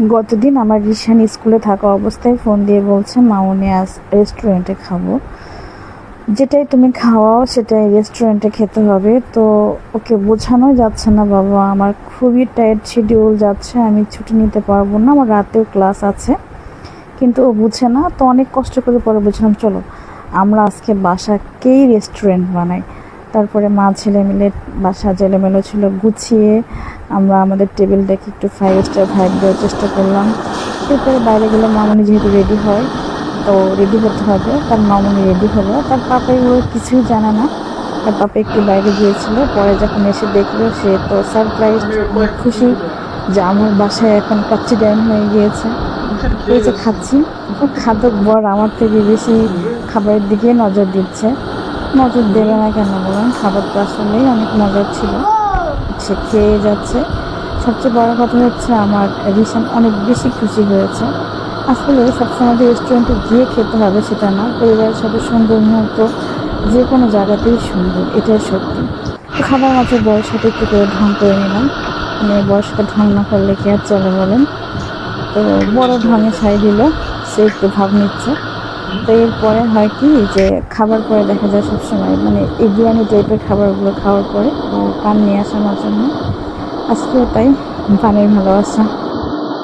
গতদিন আমার রিশান স্কুলে থাকা অবস্থায় ফোন দিয়ে বলছে মামুনি আজ রেস্টুরেন্টে খাবো, যেটাই তুমি খাওয়াও সেটাই রেস্টুরেন্টে খেতে হবে। তো ওকে বোঝানো যাচ্ছে না, বাবা আমার খুবই টাইট শিডিউল যাচ্ছে, আমি ছুটি নিতে পারবো না, আমার রাতেও ক্লাস আছে। কিন্তু ও বুঝে না। তো অনেক কষ্ট করে পরে বুঝলাম, চলো আমরা আজকে বাসাকেই রেস্টুরেন্ট বানাই। তারপরে মা ছেলে মিলে, বাসা এলোমেলো ছিল, গুছিয়ে আমরা আমাদের টেবিলটাকে একটু 5 স্টার ভাইব দেওয়ার চেষ্টা করলাম। এরপরে বাইরে গেলে মামুনি যেহেতু রেডি হয়, তো রেডি হতে হবে, তার মামুনি রেডি হলো। তার পাপা এগুলো কিছুই জানে না। তার পাপা একটু বাইরে গিয়েছিল, পরে যখন এসে দেখলো সে তো সারপ্রাইজ, খুশি যে আমার বাসায় এখন কাচ্চি ডাইন হয়ে গিয়েছে। এই যে খাচ্ছি, খাদক বর আমার থেকে বেশি খাবারের দিকে নজর দিচ্ছে। নজর দেবে না কেন বলুন, খাবারটা আসলেই অনেক মজার ছিল, সে খেয়ে যাচ্ছে। সবচেয়ে বড় কথা হচ্ছে আমার রিশান অনেক বেশি খুশি হয়েছে। আসলে সবসময় যে রেস্টুরেন্টে গিয়ে খেতে হবে সেটা না, পরিবারের সাথে সুন্দর মুহূর্ত যে কোনো জায়গাতেই সুন্দর, এটাই সত্যি। তো খাবার মাঝে বয়স সাথে একটু করে ঢং করে নিলাম, মানে বয়সটা ঢং না করলে কি আর চলে বলেন। তো বড় ঢঙে সাই দিল, সে একটু ভাব নিচ্ছে। তো এরপরে হয় কি যে খাবার পরে দেখা যায় সবসময় মানে এই বিরিয়ানি টাইপের খাবারগুলো খাওয়ার পরে ও পান নিয়ে আসানোর জন্য, আজকেও তাই পানির ভালোবাসা।